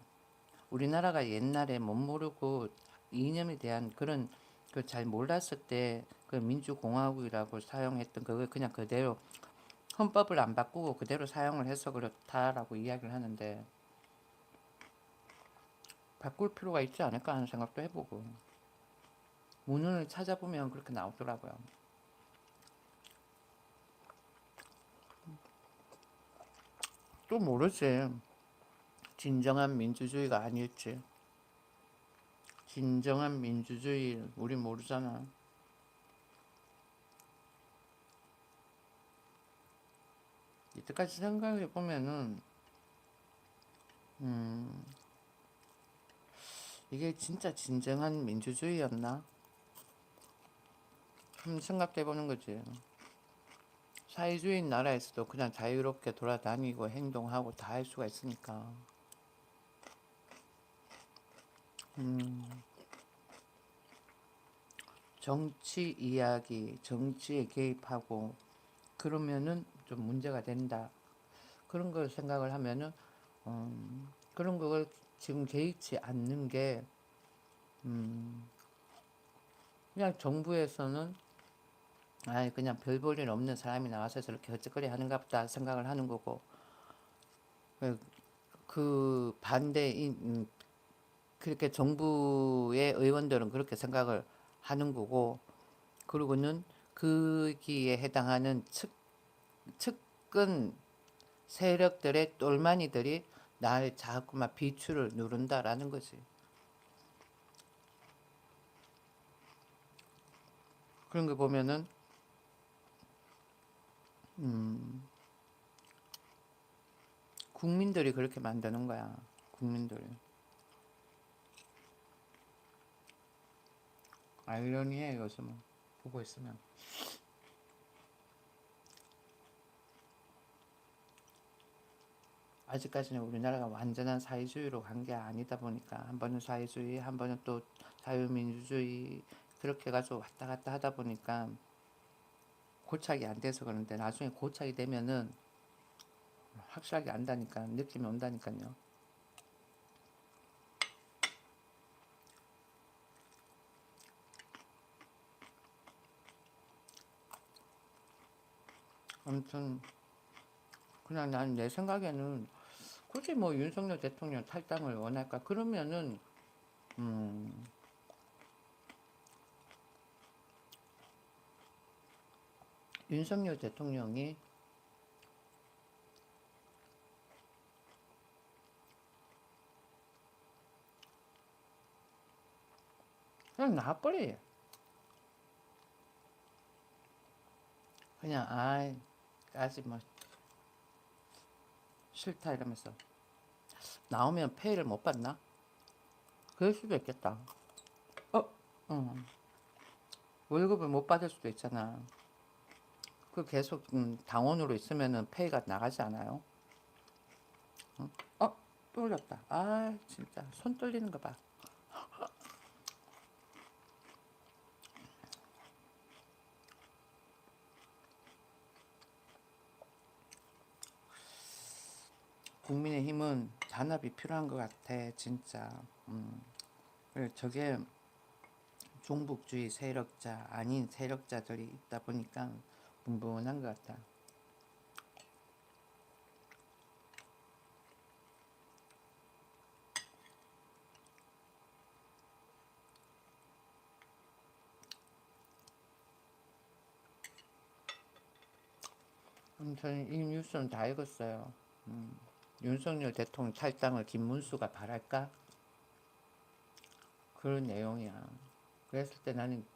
우리나라가 옛날에 못 모르고 이념에 대한 그런 그 잘 몰랐을 때 그 민주공화국이라고 사용했던 그걸 그냥 그대로 헌법을 안 바꾸고 그대로 사용을 해서 그렇다라고 이야기를 하는데 바꿀 필요가 있지 않을까 하는 생각도 해보고 문헌을 찾아보면 그렇게 나오더라고요. 또 모르지. 진정한 민주주의가 아닐지. 진정한 민주주의 우리 모르잖아. 이때까지 생각해 보면은 음, 이게 진짜 진정한 민주주의였나? 생각해 보는 거지. 사회주의 나라에서도 그냥 자유롭게 돌아다니고 행동하고 다 할 수가 있으니까. 정치 이야기, 정치에 개입하고 그러면은 좀 문제가 된다. 그런 걸 생각을 하면은 그런 걸 지금 개의치 않는 게 그냥 정부에서는 아 그냥 별 볼 일 없는 사람이 나와서 저렇게 헛짓거리 하는가 보다 생각을 하는 거고 그- 그 반대인 그렇게 정부의 의원들은 그렇게 생각을 하는 거고 그리고는 거기에 해당하는 측근 세력들의 똘마니들이 날 자꾸만 비추를 누른다라는 거지. 그런 거 보면은 국민들이 그렇게 만드는 거야. 국민들이. 아이러니해 요즘은 보고 있으면. 아직까지는 우리나라가 완전한 사회주의로 간 게 아니다 보니까 한 번은 사회주의, 한 번은 또 자유민주주의 그렇게 가지고 왔다 갔다 하다 보니까 고착이 안 돼서 그런데 나중에 고착이 되면은 확실하게 안다니까 느낌이 온다니까요. 아무튼 그냥 난 내 생각에는 굳이 뭐 윤석열 대통령 탈당을 원할까 그러면은 윤석열 대통령이 그냥 나와버려. 그냥 까지 뭐 싫다 이러면서 나오면 페이를 못 받나? 그럴 수도 있겠다. 어, 응. 월급을 못 받을 수도 있잖아. 그 계속 당원으로 있으면은 페이가 나가지 않아요? 어, 또 올렸다. 아, 진짜 손 떨리는 거 봐. 국민의힘은 단합이 필요한 것 같아, 진짜. 그래, 저게 종북주의 세력자 아닌 세력자들이 있다 보니까 분분한 것 같다. 저는 이 뉴스는 다 읽었어요. 윤석열 대통령 탈당을 김문수가 바랄까? 그런 내용이야. 그랬을 때 나는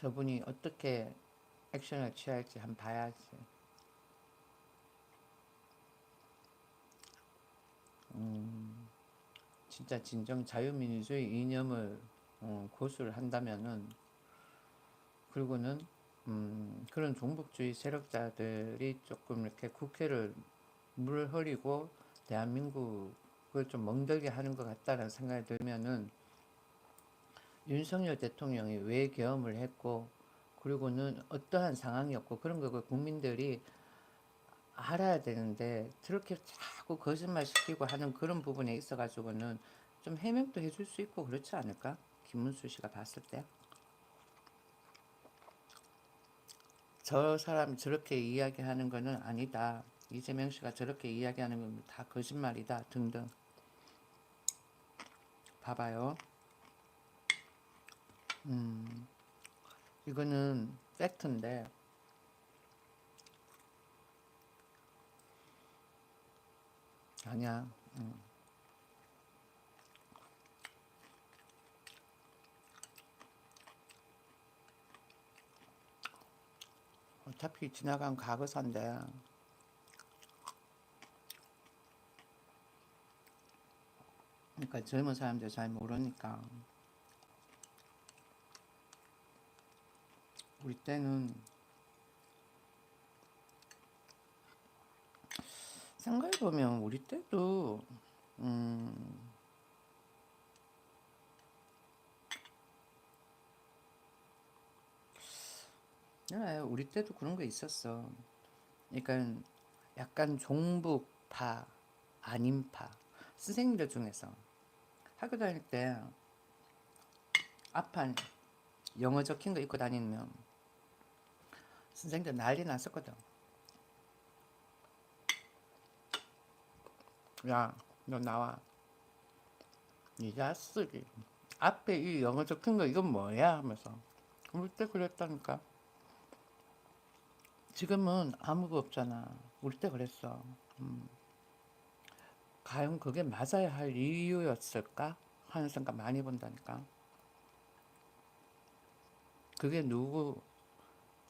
저분이 어떻게 액션을 취할지 한번 봐야지. 진짜 진정 자유민주주의 이념을 고수를 한다면은, 그리고는 그런 종북주의 세력자들이 조금 이렇게 국회를 물 흐리고 대한민국을 좀 멍들게 하는 것 같다는 생각이 들면은, 윤석열 대통령이 왜 계엄을 했고, 그리고는 어떠한 상황이었고, 그런 걸 국민들이 알아야 되는데, 저렇게 자꾸 거짓말 시키고 하는 그런 부분에 있어가지고는 좀 해명도 해줄 수 있고 그렇지 않을까? 김문수 씨가 봤을 때. 저 사람이 저렇게 이야기하는 거는 아니다. 이재명 씨가 저렇게 이야기하는 건 다 거짓말이다. 등등. 봐봐요. 이거는 팩트인데, 아니야. 어차피 지나간 과거사인데, 그러니까 젊은 사람들 잘 모르니까. 우리 때는 생각해보면 우리 때도 네, 우리 때도 그런 거 있었어. 그러니까 약간 종북파, 아닌파 선생님들 중에서 학교 다닐 때 앞판 영어 적힌 거 입고 다니면 선생님들 난리 났었거든. 야, 너 나와. 이 자식이 앞에 이 영어 적힌 거 이건 뭐야? 하면서. 우리 때 그랬다니까. 지금은 아무거 없잖아. 우리 때 그랬어. 과연 그게 맞아야 할 이유였을까? 하는 생각 많이 본다니까. 그게 누구,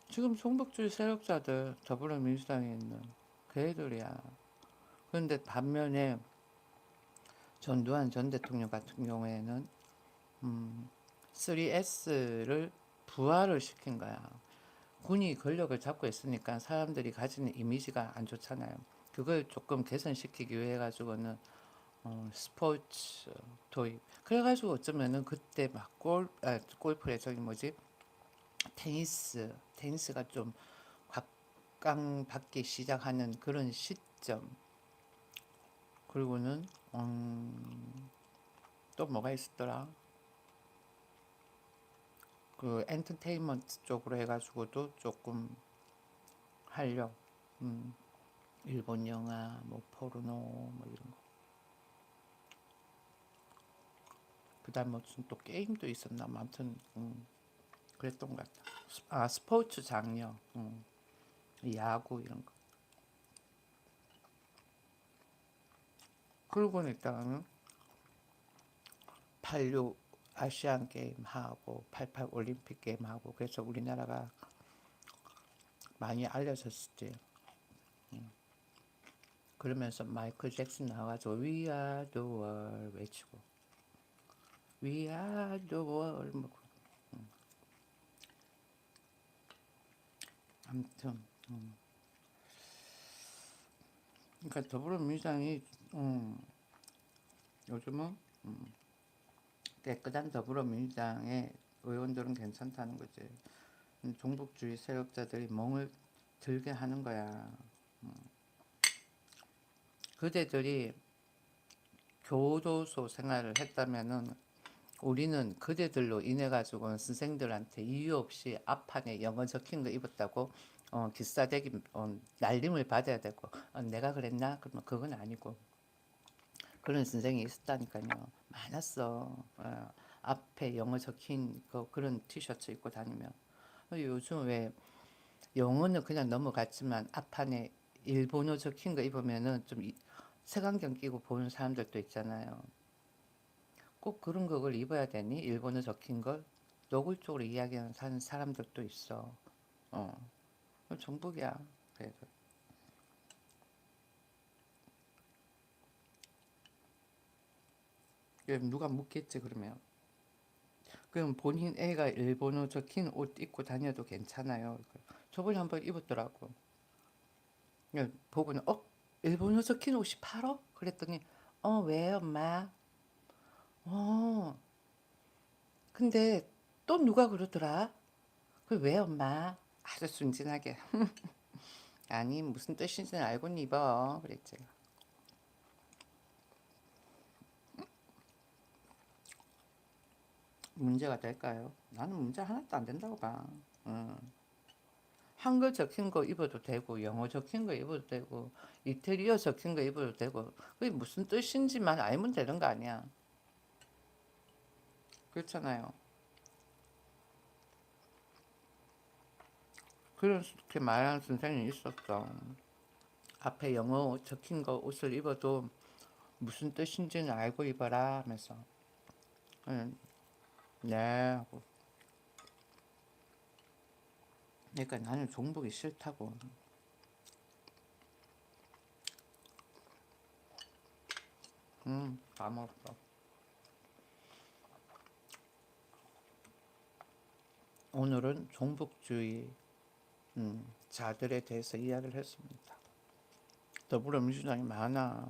지금 종북주의 세력자들, 더불어민주당에 있는 그 애들이야. 그런데 반면에 전두환 전 대통령 같은 경우에는 3S를 부활을 시킨 거야. 군이 권력을 잡고 있으니까 사람들이 가지는 이미지가 안 좋잖아요. 그걸 조금 개선시키기 위해 가지고는 스포츠 도입. 그래가지고 어쩌면은 그때 막 골프래 저기 뭐지? 테니스가 좀 각광받기 시작하는 그런 시점. 그리고는 또 뭐가 있었더라? 그 엔터테인먼트 쪽으로 해가지고도 조금 하려. 음, 일본 영화, 뭐 포르노, 뭐 이런 거. 그다음 무슨 또 게임도 있었나? 뭐 아무튼 그랬던 것 같다. 아 스포츠 장려, 야구 이런 거. 그러고 있다가는 86 아시안 게임 하고 88 올림픽 게임 하고 그래서 우리나라가 많이 알려졌었지. 그러면서 마이클 잭슨 나와가지고 We are the world 외치고 We are the world 뭐 아무튼 그러니까 더불어민주당이 요즘은 깨끗한 더불어민주당의 의원들은 괜찮다는 거지. 종북주의 세력자들이 멍을 들게 하는 거야. 그대들이 교도소 생활을 했다면은 우리는 그대들로 인해 가지고는 선생들한테 이유 없이 앞판에 영어 적힌 거 입었다고 기싸대기 날림을 받아야 되고 내가 그랬나? 그러면 그건 아니고 그런 선생이 있었다니까요. 많았어. 앞에 영어 적힌 그런 티셔츠 입고 다니면 요즘 왜 영어는 그냥 넘어갔지만 앞판에 일본어 적힌 거 입으면은 좀 색안경 끼고 보는 사람들도 있잖아요. 꼭 그런 걸 입어야 되니? 일본어 적힌 걸 노골적으로 이야기하는 사람들도 있어. 어, 정복이야. 그래도 누가 묻겠지 그러면. 그럼 본인 애가 일본어 적힌 옷 입고 다녀도 괜찮아요. 저번에 한번 입었더라고. 보고는 일본어 적힌 옷이 팔어? 그랬더니 왜 엄마? 어 근데 또 누가 그러더라? 그 왜 엄마? 아주 순진하게 아니 무슨 뜻인지는 알고는 입어 그랬지. 문제가 될까요? 나는 문제 하나도 안 된다고 봐. 응. 한글 적힌 거 입어도 되고 영어 적힌 거 입어도 되고 이태리어 적힌 거 입어도 되고 그게 무슨 뜻인지만 알면 되는 거 아니야. 그렇잖아요. 그렇게 말하는 선생님이 있었어. 앞에 영어 적힌 거 옷을 입어도 무슨 뜻인지는 알고 입어라 하면서 응, 네 하고. 그러니까 나는 종북이 싫다고. 다 먹었어. 오늘은 종북주의 자들에 대해서 이야기를 했습니다. 더불어민주당이 많아.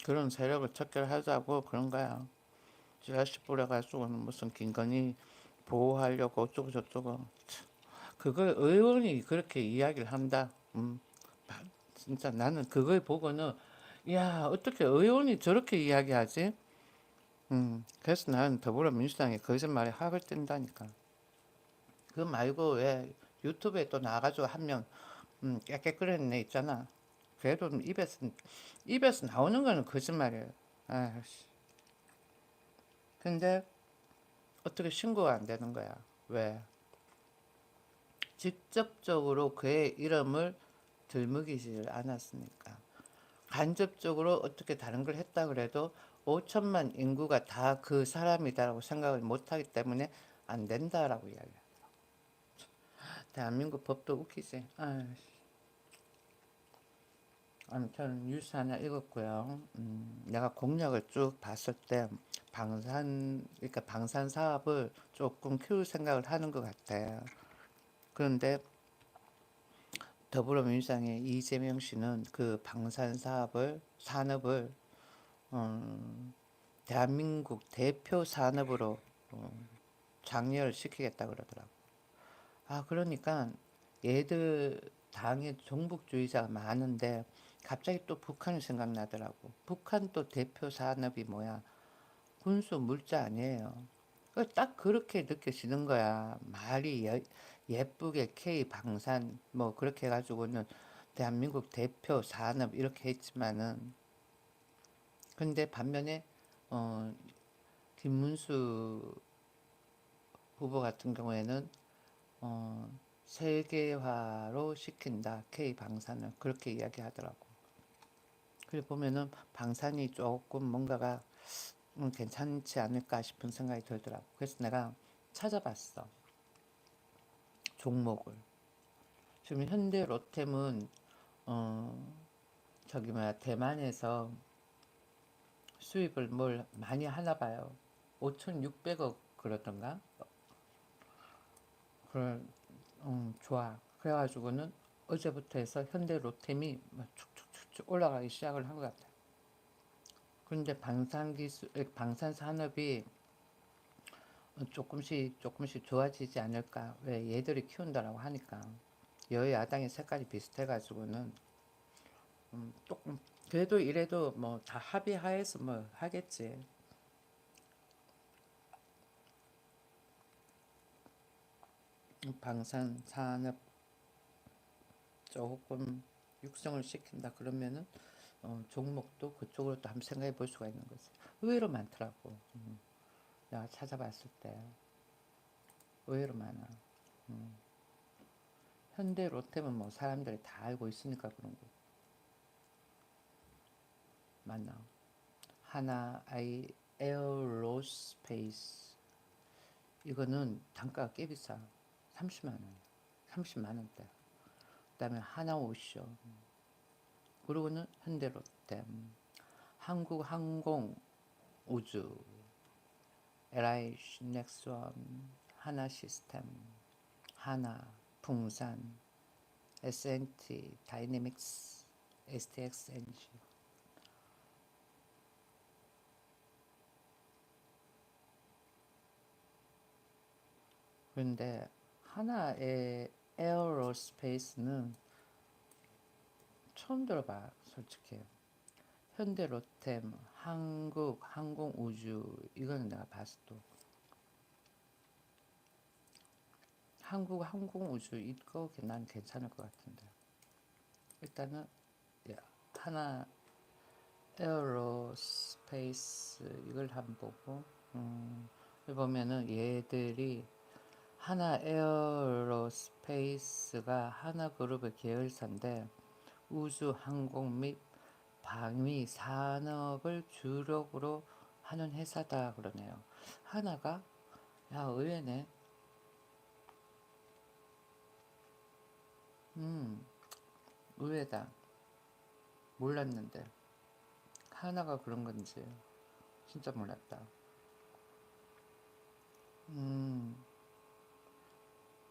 그런 세력을 척결하자고 그런 거야. 찌라시 뿌려가지고는 무슨 김건희 보호하려고 어쩌고 저쩌고. 그걸 의원이 그렇게 이야기를 한다. 진짜 나는 그걸 보고는 야 어떻게 의원이 저렇게 이야기하지? 그래서 나는 더불어민주당이 거짓말에 학을 뗀다니까. 그 말고 왜 유튜브에 또 나가지고 한 명 깨끗거리는 애 있잖아. 그래도 입에서 나오는 거는 거짓말이에요. 아씨. 근데 어떻게 신고가 안 되는 거야? 왜? 직접적으로 그의 이름을 들먹이지 않았으니까. 간접적으로 어떻게 다른 걸 했다 그래도 5천만 인구가 다 그 사람이다라고 생각을 못하기 때문에 안 된다라고 이야기해요. 대한민국 법도 웃기지. 아무튼 뉴스 하나 읽었고요. 내가 공약을 쭉 봤을 때 그러니까 방산 사업을 조금 키울 생각을 하는 것 같아. 그런데 더불어민주당의 이재명 씨는 그 방산 산업을 음, 대한민국 대표 산업으로 장려를 시키겠다 그러더라고. 그러니까 얘들 당에 종북주의자가 많은데 갑자기 또 북한이 생각나더라고. 북한 또 대표 산업이 뭐야? 군수 물자 아니에요. 딱 그렇게 느껴지는 거야. 말이 예쁘게 K 방산 뭐 그렇게 해가지고는 대한민국 대표 산업 이렇게 했지만은 근데 반면에 어, 김문수 후보 같은 경우에는 어, 세계화로 시킨다. K 방산을 그렇게 이야기하더라고. 그래 보면은 방산이 조금 뭔가가 괜찮지 않을까 싶은 생각이 들더라고. 그래서 내가 찾아봤어. 종목을. 지금 현대 로템은 어, 저기 뭐야 대만에서 수입을 뭘 많이 하나 봐요. 5,600억 그러던가. 그래, 좋아. 그래가지고는 어제부터 해서 현대 로템이 막 축축축축 올라가기 시작을 한 것 같아. 그런데 방산 산업이 조금씩 좋아지지 않을까. 왜 얘들이 키운다라고 하니까. 여야당의 색깔이 비슷해가지고는 조금 그래도 이래도 뭐 다 합의하에서 뭐 하겠지. 방산 산업 조금 육성을 시킨다 그러면은 종목도 그쪽으로 또 한번 생각해 볼 수가 있는 거지. 의외로 많더라고. 내가 찾아봤을 때 의외로 많아. 음. 현대 로템은 뭐 사람들이 다 알고 있으니까 그런 거 맞나? 하나 아이 에어로스페이스 이거는 단가가 꽤 비싸. 30만 원, 30만 원대. 그다음에 하나오션 그리고는 현대로템, 한국항공우주, LH 넥스원, 하나시스템, 하나, 풍산, S&T 다이내믹스, STXNG. 그런데 하나의 에어로스페이스는 처음 들어봐, 솔직히. 현대로템, 한국항공우주 이거는 내가 봤어 또. 한국항공우주 이거 난 괜찮을 것 같은데. 일단은 하나 에어로스페이스 이걸 한번 보고 여기 보면은 얘들이 하나 에어로스페이스가 하나그룹의 계열사인데 우주 항공 및 방위 산업을 주력으로 하는 회사다 그러네요. 하나가 야 의외네. 의외다. 몰랐는데 하나가 그런 건지 진짜 몰랐다.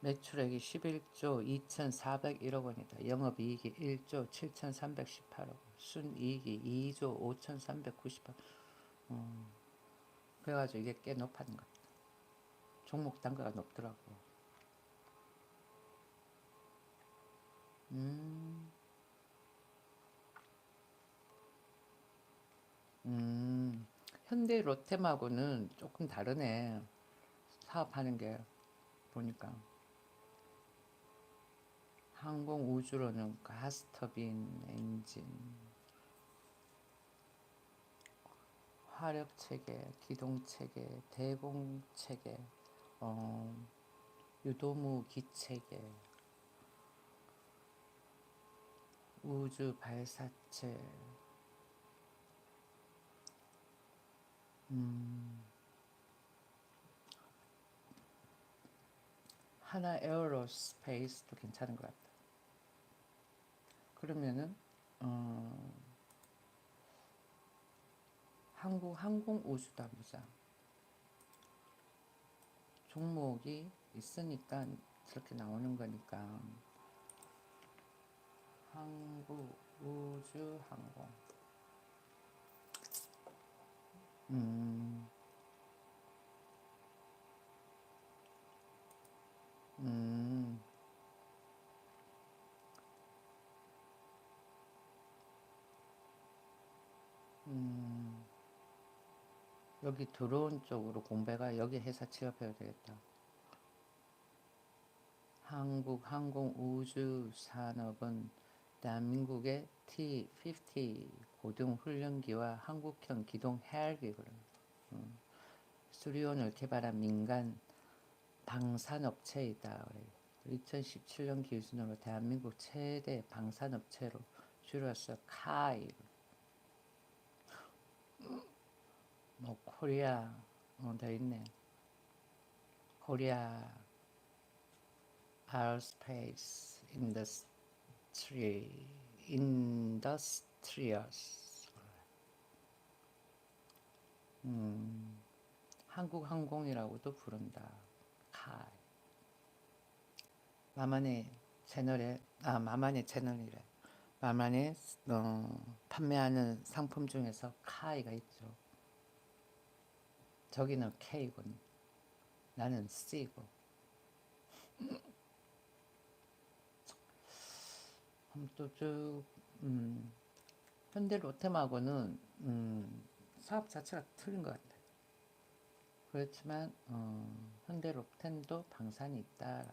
매출액이 11조 2,401억 원이다. 영업이익이 1조 7,318억, 순이익이 2조 5,398억. 그래가지고 이게 꽤 높았는 것 같다. 종목 단가가 높더라고. 음, 현대 로템하고는 조금 다르네. 사업하는 게 보니까. 항공 우주로는 가스터빈 엔진, 화력 체계, 기동 체계, 대공 체계, 어, 유도무 기체계, 우주 발사체, 하나 에어로스페이스도 괜찮은 것 같다. 그러면은 한국 항공 우주도 한번 보자. 종목이 있으니까 저렇게 나오는 거니까 한국 우주 항공. 음, 음, 음. 여기 드론 쪽으로 공배가 여기 회사 취업해야 되겠다. 한국 항공 우주 산업은 대한민국의 T-50 고등 훈련기와 한국형 기동 헬기를 수리온을 개발한 민간 방산업체이다. 2017년 기준으로 대한민국 최대 방산업체로 줄여서 카이, 뭐 코리아, 더 있네. 코리아 Aerospace Industrials. 한국항공이라고도 부른다. 카이. 마만의 채널이래. 마만의 판매하는 상품 중에서 카이가 있죠. 저기는 K군. 나는 C고. 또 쭉 현대 로템하고는 사업 자체가 틀린 것 같아. 그렇지만 현대 로템도 방산이 있다,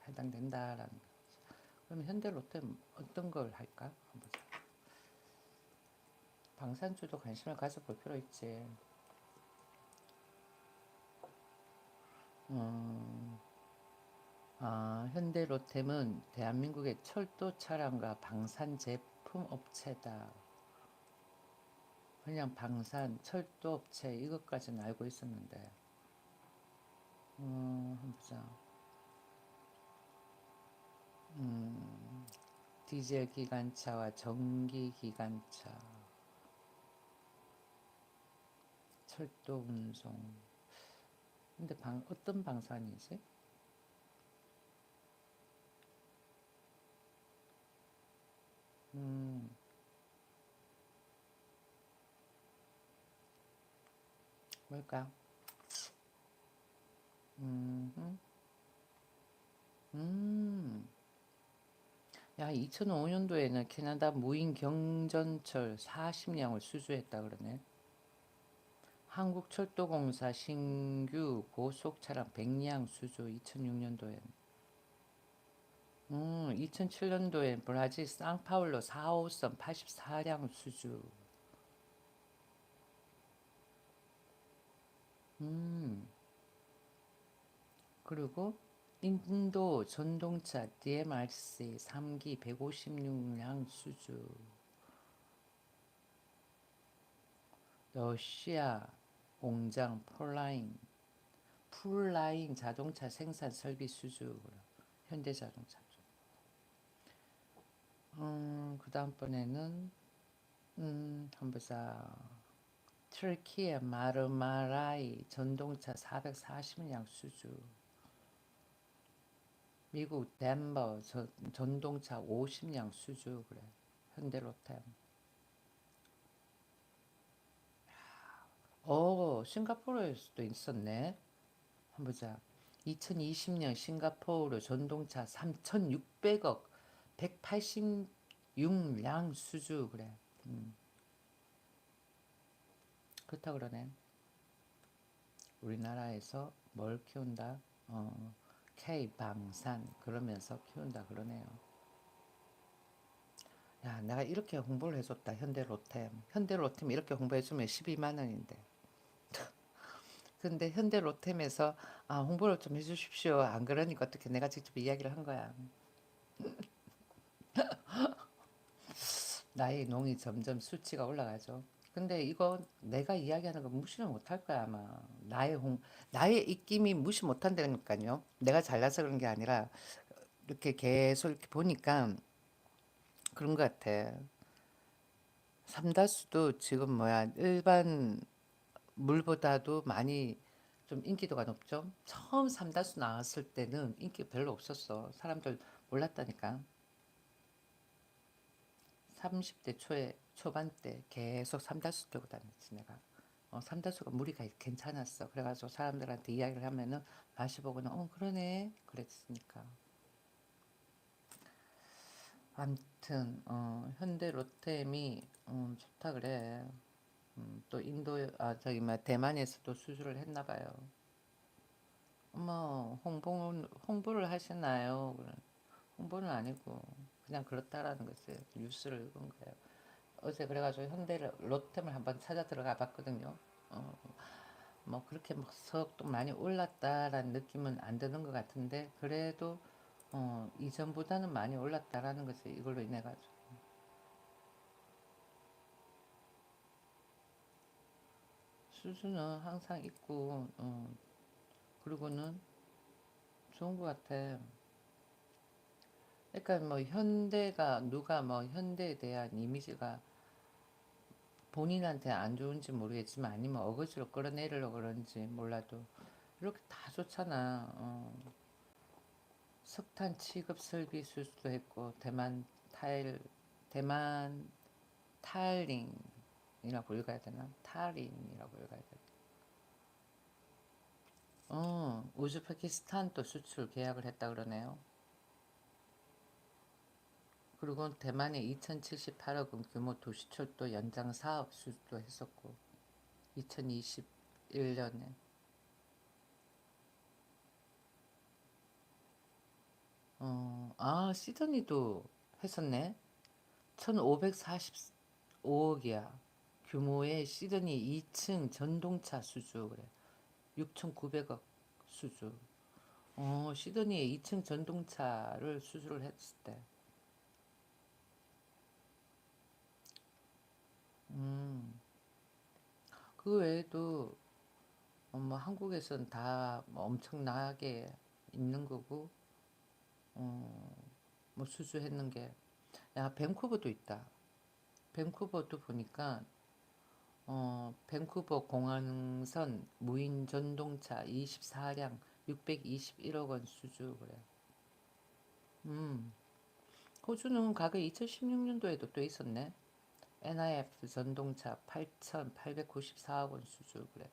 해당된다라는 거. 그럼 현대 로템 어떤 걸 할까? 한번 보자. 방산주도 관심을 가져볼 필요 있지. 음, 현대 로템은 대한민국의 철도 차량과 방산 제품 업체다. 그냥 방산, 철도 업체 이것까지는 알고 있었는데, 한번 보자. 음, 디젤 기관차와 전기 기관차, 철도 운송. 근데 어떤 방산이지? 음, 뭘까? 음, 음. 야, 2005년도에는 캐나다 무인 경전철 40량을 수주했다 그러네. 한국철도공사 신규 고속차량 100량 수주 2006년도엔. 2007년도엔 브라질 상파울로 4호선 84량 수주. 음, 그리고 인도 전동차 DMRC 3기 156량 수주. 러시아 공장 풀라인 자동차 생산 설비 수주. 현대자동차. 그 다음번에는 한번 보자. 터키의 마르마라이 전동차 440량 수주. 미국 덴버 전동차 50량 수주. 그래. 현대로템. 싱가포르에서도 있었네. 한번 보자. 2020년 싱가포르 전동차 3,600억 186량 수주. 그래. 그렇다 그러네. 우리나라에서 뭘 키운다? K방산 그러면서 키운다 그러네요. 야, 내가 이렇게 홍보를 해줬다. 현대로템. 현대로템 이렇게 홍보해주면 12만 원인데. 근데 현대로템에서 홍보를 좀 해주십시오. 안 그러니까 어떻게 내가 직접 이야기를 한 거야. 나의 농이 점점 수치가 올라가죠. 근데 이거 내가 이야기하는 거 무시를 못할 거야 아마. 나의 입김이 무시 못한다니까요. 내가 잘나서 그런 게 아니라 이렇게 계속 이렇게 보니까 그런 것 같아. 삼다수도 지금 뭐야 일반 물보다도 많이 좀 인기도가 높죠. 처음 삼다수 나왔을 때는 인기 별로 없었어. 사람들 몰랐다니까. 30대 초반 때 계속 삼다수 들고 다녔지 내가. 삼다수가 무리가 괜찮았어. 그래가지고 사람들한테 이야기를 하면은 마셔보고는 그러네 그랬으니까. 아무튼 현대 로템이 좋다 그래. 또 저기 뭐 대만에서도 수주를 했나 봐요. 홍보를 하시나요? 홍보는 아니고 그냥 그렇다라는 것을 뉴스를 읽은 거예요. 어제 그래가지고 현대 로템을 한번 찾아 들어가 봤거든요. 어, 뭐 그렇게 막석또 많이 올랐다라는 느낌은 안 드는 것 같은데 그래도 이전보다는 많이 올랐다라는 것을 이걸로 인해 가지고 수주는 항상 있고 그리고는 좋은 것 같아. 그러니까 뭐 현대가 누가 뭐 현대에 대한 이미지가 본인한테 안 좋은지 모르겠지만 아니면 어거지로 끌어내리려고 그런지 몰라도 이렇게 다 좋잖아. 석탄 취급 설비 수주도 했고 대만 타일링이라고 읽어야 되나? 타린이라고 읽어야 되나? 우즈베키스탄도 수출 계약을 했다 그러네요. 그리고 대만의 2078억 원 규모 도시철도 연장 사업 수주도 했었고 2021년에 시드니도 했었네. 1545억이야. 규모의 시드니 2층 전동차 수주 그래. 6,900억 수주. 시드니에 2층 전동차를 수주를 했을 때. 음, 그 외에도 뭐 한국에선 다뭐 엄청나게 있는 거고, 뭐 수주했는 게, 야, 밴쿠버도 있다. 밴쿠버도 보니까, 밴쿠버 공항선 무인 전동차 24량 621억 원 수주 그래. 음, 호주는 과거 2016년도에도 또 있었네. NIF 전동차 8,894억 원 수주 그래.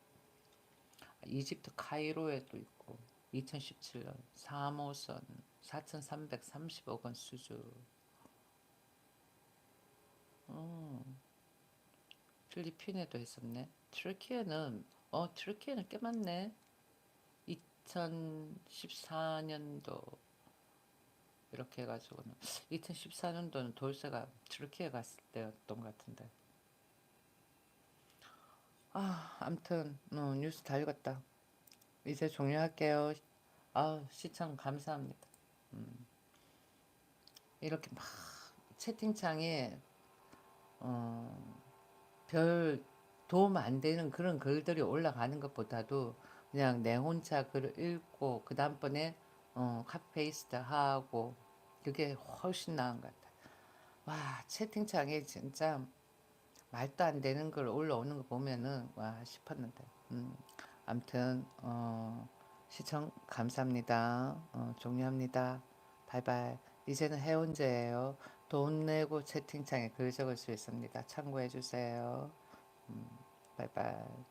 이집트 카이로에도 있고 2017년 3호선 4,330억 원 수주. 음, 필리핀에도 했었네. 트르키에는 꽤 많네. 2014년도 이렇게 해가지고는 2014년도는 돌쇠가 트르키에 갔을 때였던 것 같은데. 암튼 뉴스 다 읽었다. 이제 종료할게요. 시청 감사합니다. 이렇게 막 채팅창에 어, 별 도움 안 되는 그런 글들이 올라가는 것보다도 그냥 내 혼자 글을 읽고 그 다음번에 카페이스트 하고 그게 훨씬 나은 것 같아. 와, 채팅창에 진짜 말도 안 되는 글 올라오는 거 보면은 와 싶었는데. 아무튼 시청 감사합니다. 종료합니다. 바이바이. 이제는 해운제예요. 돈 내고 채팅창에 글 적을 수 있습니다. 참고해 주세요. 바이바이.